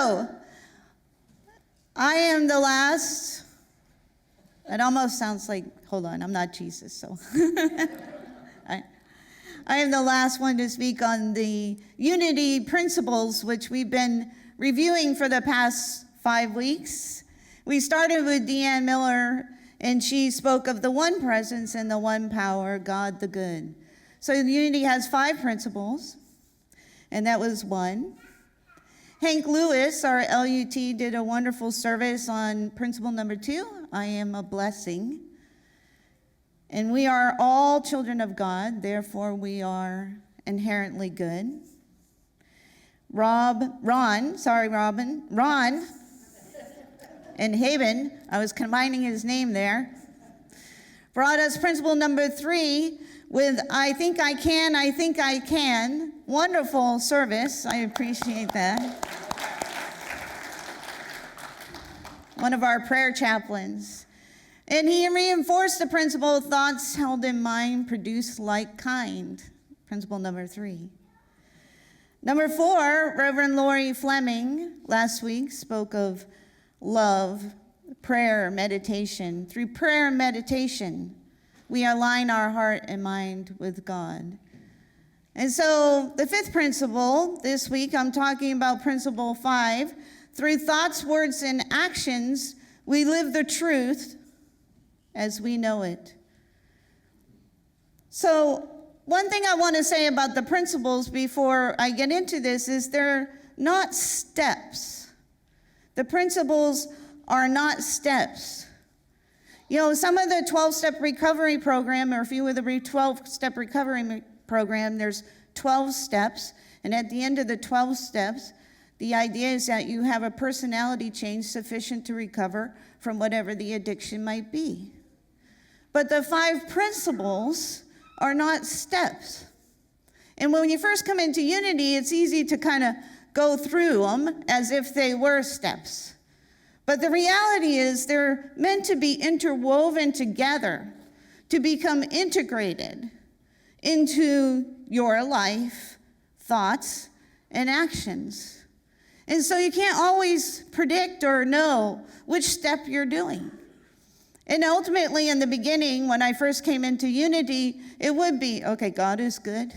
So, I am the last. It almost sounds like, hold on, I'm not Jesus, so. I am the last one to speak on the unity principles, which we've been reviewing for the past 5 weeks. We started with Deanne Miller, and she spoke of the one presence and the one power, God the good. So unity has 5 principles, and that was 1. Hank Lewis, our LUT, did a wonderful service on principle number 2, I am a blessing. And we are all children of God, therefore we are inherently good. Ron and Haben, I was combining his name there, brought us principle number 3 with I think I can. Wonderful service, I appreciate that. One of our prayer chaplains. And he reinforced the principle, thoughts held in mind produce like kind. Principle number 3. Number 4, Reverend Lori Fleming last week spoke of love, prayer, meditation. Through prayer and meditation, we align our heart and mind with God. And so the 5th principle this week, I'm talking about principle 5. Through thoughts, words, and actions, we live the truth as we know it. So one thing I want to say about the principles before I get into this is they're not steps. The principles are not steps. You know, some of the 12-step recovery program, or if you were the 12-step recovery program, there's 12 steps, and at the end of the 12 steps, the idea is that you have a personality change sufficient to recover from whatever the addiction might be. But the 5 principles are not steps. And when you first come into unity, it's easy to kind of go through them as if they were steps. But the reality is they're meant to be interwoven together, to become integrated into your life, thoughts, and actions. And so you can't always predict or know which step you're doing. And ultimately, in the beginning, when I first came into unity, it would be, okay, God is good.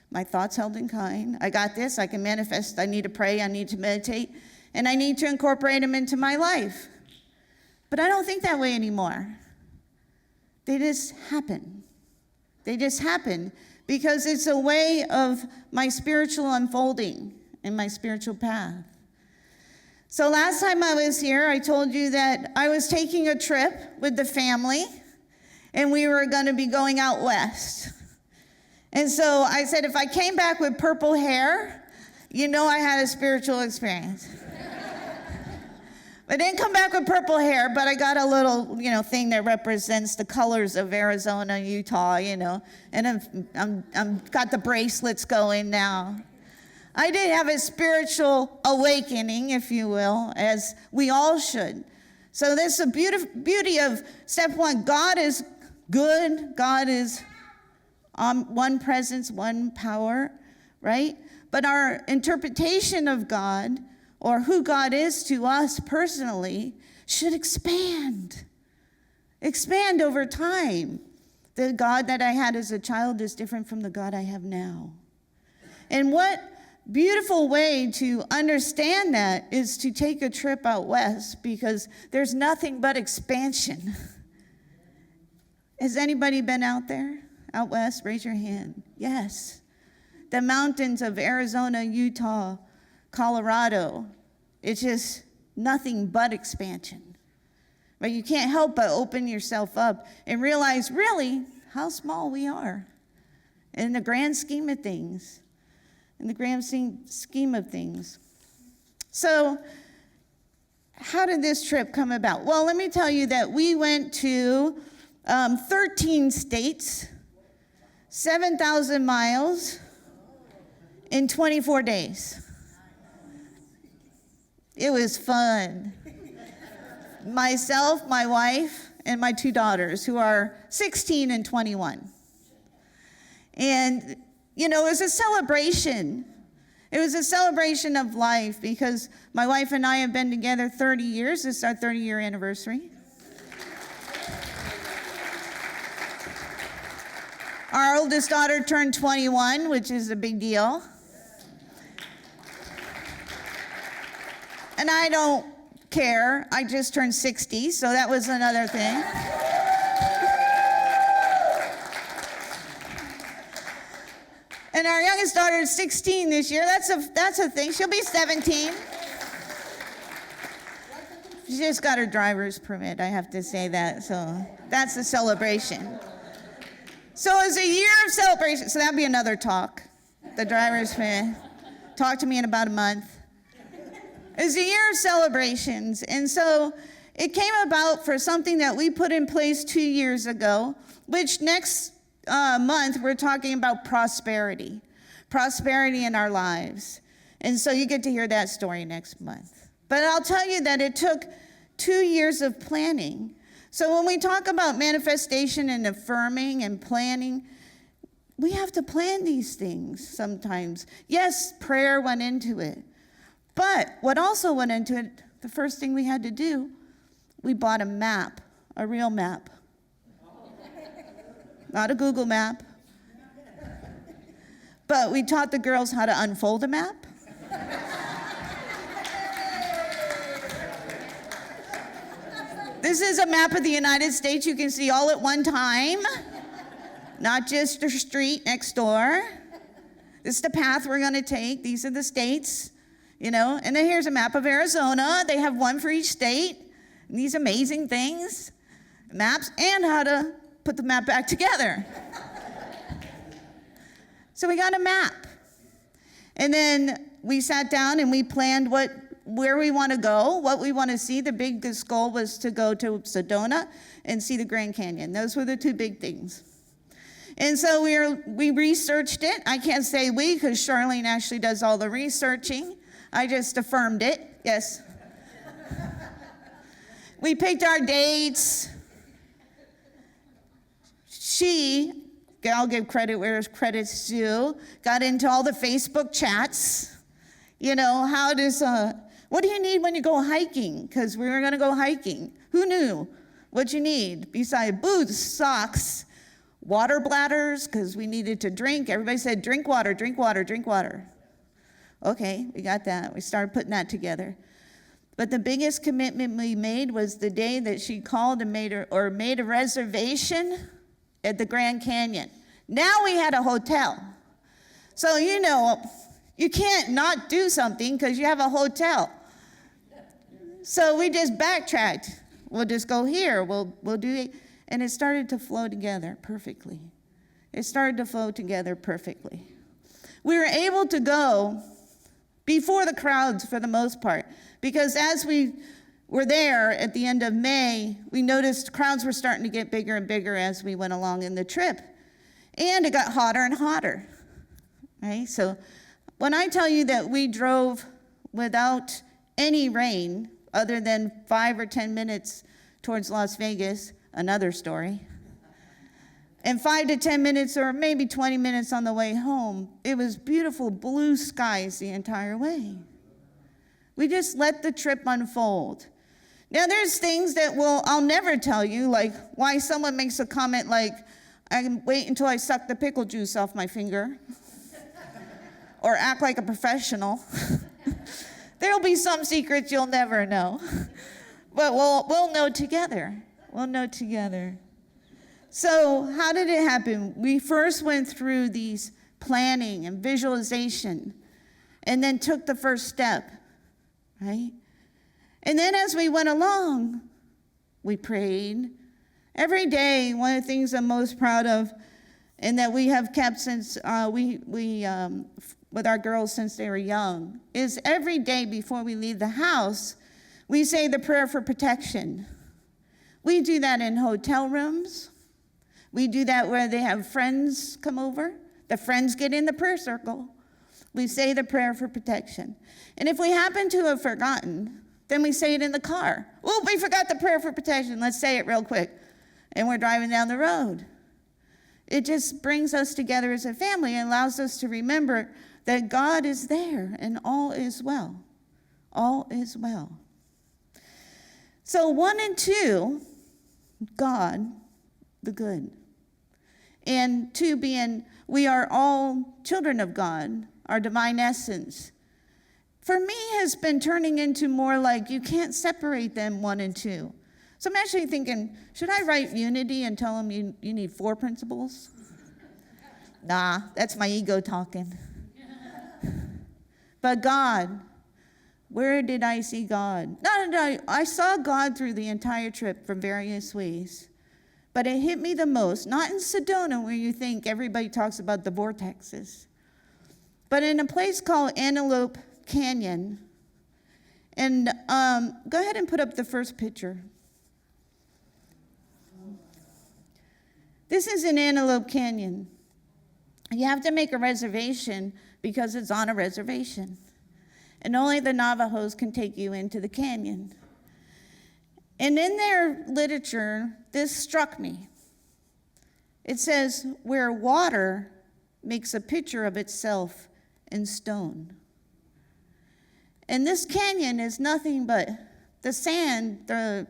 My thoughts held in kind. I got this. I can manifest. I need to pray. I need to meditate. And I need to incorporate them into my life. But I don't think that way anymore. They just happen. They just happen because it's a way of my spiritual unfolding and my spiritual path. So last time I was here, I told you that I was taking a trip with the family, and we were going to be going out west. And so I said, if I came back with purple hair, you know I had a spiritual experience. I didn't come back with purple hair, but I got a little, thing that represents the colors of Arizona, Utah, and I'm got the bracelets going now. I did have a spiritual awakening, if you will, as we all should. So this is the beauty of step 1. God is good. God is one presence, one power, right? But our interpretation of God, or who God is to us personally, should expand over time. The God that I had as a child is different from the God I have now. And what beautiful way to understand that is to take a trip out west, because there's nothing but expansion. Has anybody been out there, out west? Raise your hand. Yes. The mountains of Arizona, Utah, Colorado. It's just nothing but expansion. But you can't help but open yourself up and realize really how small we are in the grand scheme of things. In the grand scheme of things. So, how did this trip come about? Well, let me tell you that we went to 13 states, 7,000 miles in 24 days. It was fun. Myself, my wife, and my 2 daughters, who are 16 and 21. And it was a celebration. It was a celebration of life because my wife and I have been together 30 years. This is our 30-year anniversary. Our oldest daughter turned 21, which is a big deal. And I don't care. I just turned 60, so that was another thing. And our youngest daughter is 16 this year. That's a thing. She'll be 17. She just got her driver's permit, I have to say that. So that's a celebration. So it's a year of celebration. So that'd be another talk. The driver's permit. Talk to me in about a month. It's a year of celebrations. And so it came about for something that we put in place 2 years ago, which next month we're talking about prosperity in our lives. And so you get to hear that story next month. But I'll tell you that it took 2 years of planning. So when we talk about manifestation and affirming and planning, we have to plan these things sometimes. Yes, prayer went into it. But what also went into it, the first thing we had to do, we bought a map, a real map. Not a Google map. But we taught the girls how to unfold a map. This is a map of the United States you can see all at one time, not just the street next door. This is the path we're going to take. These are the states, And then here's a map of Arizona. They have one for each state. And these amazing things, maps, and how to put the map back together. So we got a map. And then we sat down and we planned where we want to go, what we want to see. The biggest goal was to go to Sedona and see the Grand Canyon. Those were the two big things. And so we researched it. I can't say we because Charlene actually does all the researching. I just affirmed it. Yes. We picked our dates. I'll give credit where credit's due, got into all the Facebook chats. What do you need when you go hiking? Because we were going to go hiking. Who knew what you need besides boots, socks, water bladders, because we needed to drink. Everybody said, drink water, drink water, drink water. Okay, we got that. We started putting that together. But the biggest commitment we made was the day that she called and made a reservation at the Grand Canyon. Now we had a hotel. So you can't not do something because you have a hotel. So we just backtracked. We'll just go here. We'll do it. And it started to flow together perfectly. It started to flow together perfectly. We were able to go before the crowds for the most part, because as we were there at the end of May, we noticed crowds were starting to get bigger and bigger as we went along in the trip. And it got hotter and hotter, right? So when I tell you that we drove without any rain, other than 5 or 10 minutes towards Las Vegas, another story, and 5 to 10 minutes or maybe 20 minutes on the way home, it was beautiful blue skies the entire way. We just let the trip unfold. Now, there's things that I'll never tell you, like why someone makes a comment like, I can wait until I suck the pickle juice off my finger, or act like a professional. There'll be some secrets you'll never know, but we'll know together. We'll know together. So how did it happen? We first went through these planning and visualization, and then took the first step, right? And then as we went along, we prayed. Every day, one of the things I'm most proud of, and that we have kept since with our girls since they were young, is every day before we leave the house, we say the prayer for protection. We do that in hotel rooms. We do that where they have friends come over. The friends get in the prayer circle. We say the prayer for protection. And if we happen to have forgotten, then we say it in the car. Oh, we forgot the prayer for protection. Let's say it real quick. And we're driving down the road. It just brings us together as a family and allows us to remember that God is there and all is well. All is well. So 1 and 2, God, the good. And 2 being, we are all children of God, our divine essence. For me, has been turning into more like you can't separate them 1 and 2. So I'm actually thinking, should I write unity and tell them you need 4 principles? Nah, that's my ego talking. But God, where did I see God? No, I saw God through the entire trip from various ways. But it hit me the most, not in Sedona where you think everybody talks about the vortexes, but in a place called Antelope Canyon. And go ahead and put up the first picture. This is in Antelope Canyon. You have to make a reservation because it's on a reservation. And only the Navajos can take you into the canyon. And in their literature, this struck me. It says, where water makes a picture of itself in stone. And this canyon is nothing but the sand, the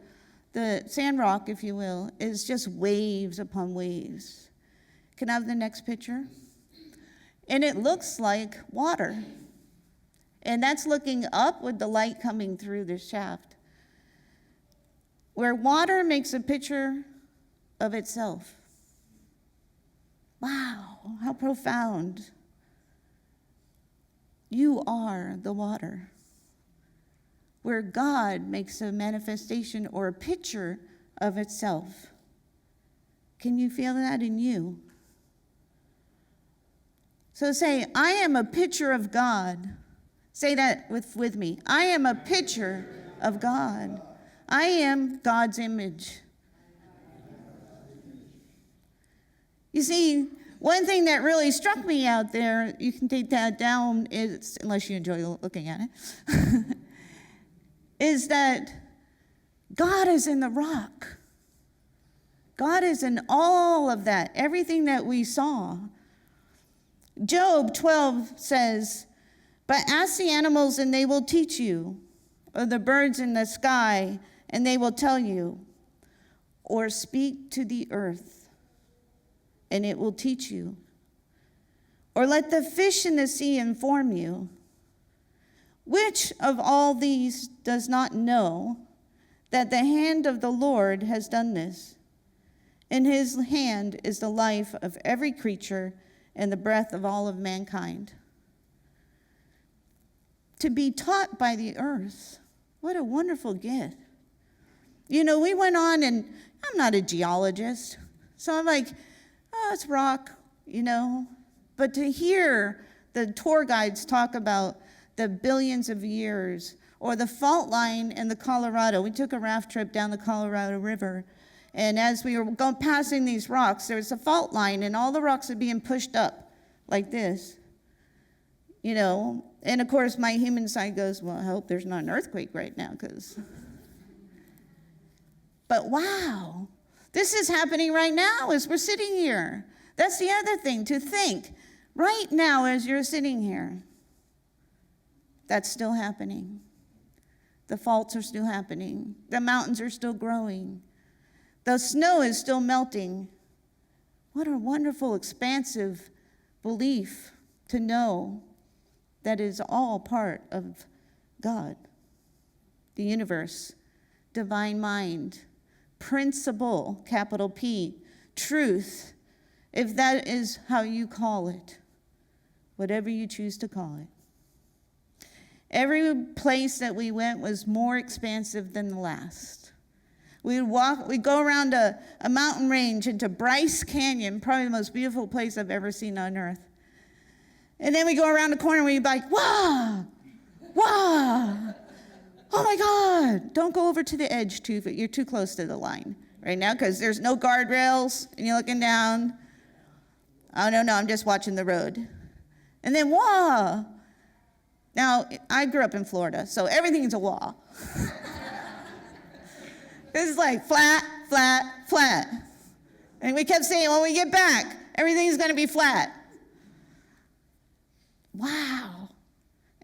sand rock, if you will, is just waves upon waves. Can I have the next picture? And it looks like water. And that's looking up with the light coming through the shaft. Where water makes a picture of itself. Wow, how profound. You are the water. Where God makes a manifestation or a picture of itself. Can you feel that in you? So say, I am a picture of God. Say that with me. I am a picture of God. I am God's image. You see, one thing that really struck me out there, you can take that down, is, unless you enjoy looking at it, is that God is in the rock. God is in all of that, everything that we saw. Job 12 says, but ask the animals and they will teach you, or the birds in the sky and they will tell you, or speak to the earth and it will teach you, or let the fish in the sea inform you. Which of all these does not know that the hand of the Lord has done this? In his hand is the life of every creature and the breath of all of mankind. To be taught by the earth, what a wonderful gift. You know, we went on, and I'm not a geologist, so I'm like, oh, it's rock, you know. But to hear the tour guides talk about the billions of years, or the fault line in the Colorado. We took a raft trip down the Colorado River, and as we were passing these rocks, there was a fault line, and all the rocks are being pushed up like this, you know. And of course, my human side goes, well, I hope there's not an earthquake right now, because. But wow, this is happening right now as we're sitting here. That's the other thing, to think right now as you're sitting here. That's still happening. The faults are still happening. The mountains are still growing. The snow is still melting. What a wonderful, expansive belief to know that is all part of God, the universe, divine mind, principle, capital P, truth, if that is how you call it, whatever you choose to call it. Every place that we went was more expansive than the last. We'd go around a mountain range into Bryce Canyon, probably the most beautiful place I've ever seen on earth. And then we go around the corner and we'd be like, wow, wow, oh my God. Don't go over to the edge you're too close to the line right now because there's no guardrails and you're looking down. Oh, no, I'm just watching the road. And then, wow. Now, I grew up in Florida, so everything's a wall. This is like flat, flat, flat. And we kept saying, when we get back, Everything's going to be flat. Wow.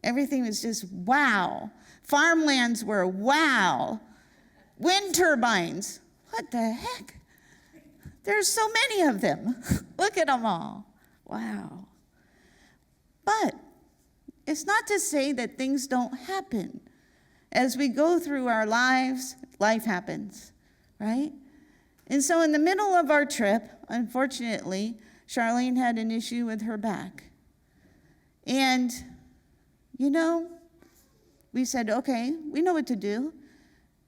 Everything was just wow. Farmlands were wow. Wind turbines. What the heck? There's so many of them. Look at them all. Wow. But it's not to say that things don't happen. As we go through our lives, life happens, right? And so in the middle of our trip, unfortunately, Charlene had an issue with her back. And, we said, okay, we know what to do.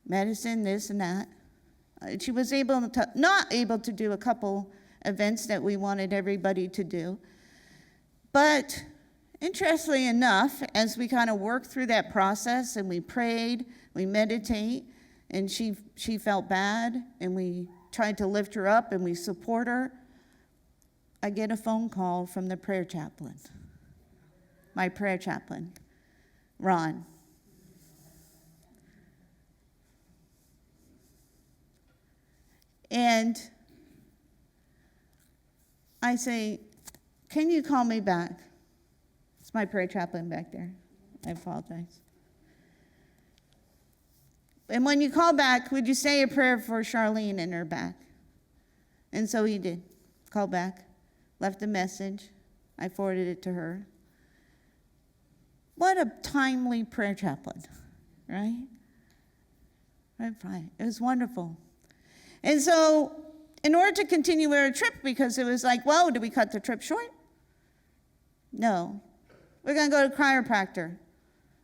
Medicine, this and that. She was not able to do a couple events that we wanted everybody to do. But interestingly enough, as we kind of worked through that process and we prayed, we meditate, and she felt bad, and we tried to lift her up and we support her, I get a phone call from the prayer chaplain, my prayer chaplain, Ron. And I say, can you call me back? It's my prayer chaplain back there. I apologize. And when you call back, would you say a prayer for Charlene and her back? And so he did. Called back, left a message. I forwarded it to her. What a timely prayer chaplain, right? Right. It was wonderful. And so, in order to continue our trip, because it was like, whoa, did we cut the trip short? No. We're going to go to a chiropractor.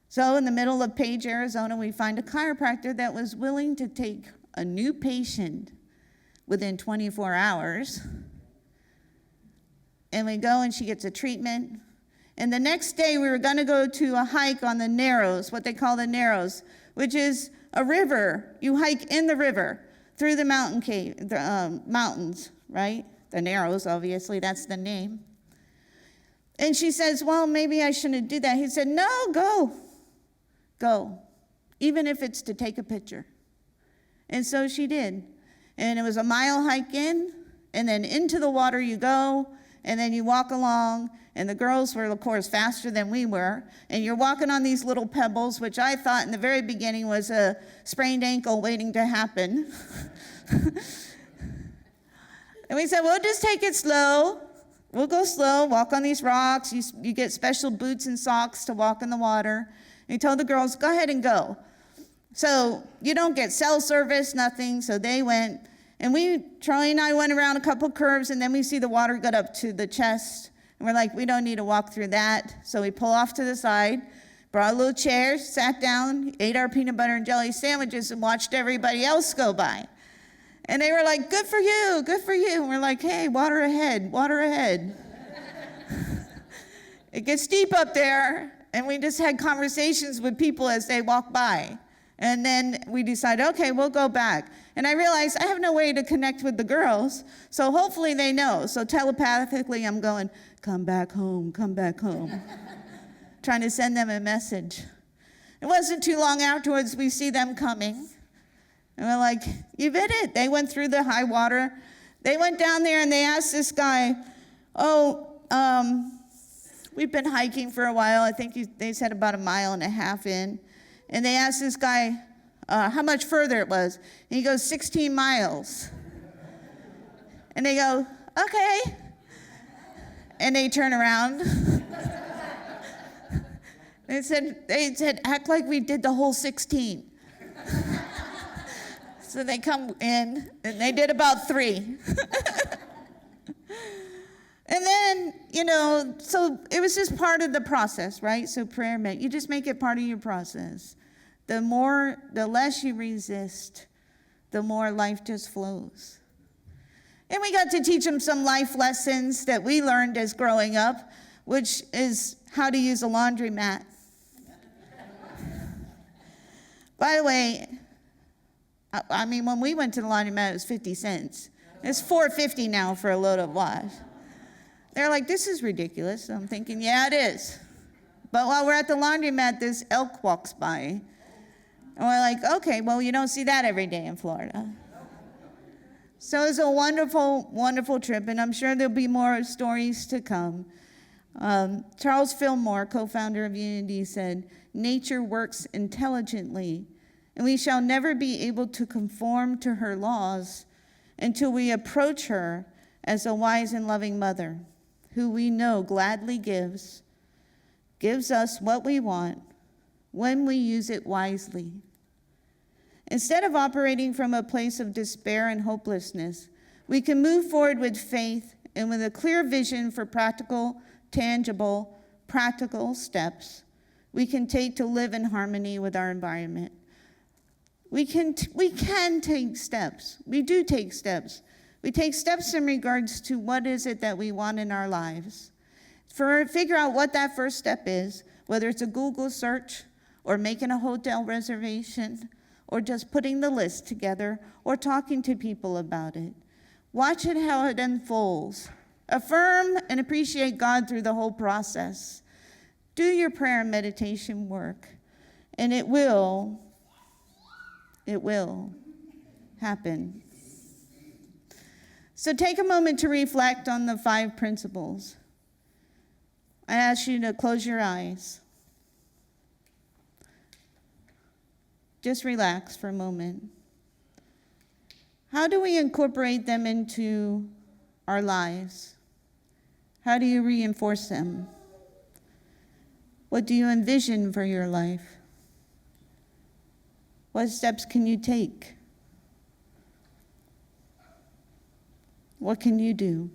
So, in the middle of Page, Arizona, we find a chiropractor that was willing to take a new patient within 24 hours. And we go and she gets a treatment. And the next day, we were going to go to a hike on the Narrows, what they call the Narrows, which is a river. You hike in the river through the mountains, right? The Narrows, obviously, that's the name. And she says, well, maybe I shouldn't do that. He said, no, go. Go. Even if it's to take a picture. And so she did. And it was a mile hike in, and then into the water you go, and then you walk along, and the girls were, of course, faster than we were, and you're walking on these little pebbles, which I thought in the very beginning was a sprained ankle waiting to happen. And we said, we'll just take it slow. We'll go slow, walk on these rocks. You get special boots and socks to walk in the water. And he told the girls, go ahead and go. So you don't get cell service, nothing, so they went. And Charlie and I went around a couple curves, and then we see the water got up to the chest. And we're like, we don't need to walk through that. So we pull off to the side, brought a little chair, sat down, ate our peanut butter and jelly sandwiches, and watched everybody else go by. And they were like, good for you, good for you. And we're like, hey, water ahead, water ahead. It gets steep up there, and we just had conversations with people as they walk by. And then we decided, okay, we'll go back. And I realized I have no way to connect with the girls, so hopefully they know. So telepathically, I'm going, come back home, trying to send them a message. It wasn't too long afterwards, we see them coming. And we're like, you did it. They went through the high water. They went down there and they asked this guy, we've been hiking for a while. I think they said about 1.5 miles in. And they asked this guy how much further it was. And he goes, 16 miles. And they go, okay. And they turn around. They said, act like we did the whole 16. So they come in, and they did about 3. And then, so it was just part of the process, right? So prayer meant, you just make it part of your process. The less you resist, the more life just flows. And we got to teach them some life lessons that we learned as growing up, which is how to use a laundromat. By the way, when we went to the laundromat, it was 50 cents. It's $4.50 now for a load of wash. They're like, this is ridiculous. So I'm thinking, yeah, it is. But while we're at the laundromat, this elk walks by. And we're like, okay, well, you don't see that every day in Florida. So it's a wonderful, wonderful trip, and I'm sure there'll be more stories to come. Charles Fillmore, co-founder of Unity, said, "Nature works intelligently, and we shall never be able to conform to her laws until we approach her as a wise and loving mother, who we know gladly gives us what we want when we use it wisely. Instead of operating from a place of despair and hopelessness, we can move forward with faith and with a clear vision for tangible, practical steps we can take to live in harmony with our environment." We can take steps. We do take steps. We take steps in regards to what is it that we want in our lives. Figure out what that first step is, whether it's a Google search or making a hotel reservation or just putting the list together or talking to people about it. Watch it how it unfolds. Affirm and appreciate God through the whole process. Do your prayer and meditation work, and it will happen. So take a moment to reflect on the 5 principles. I ask you to close your eyes. Just relax for a moment. How do we incorporate them into our lives? How do you reinforce them? What do you envision for your life? What steps can you take? What can you do?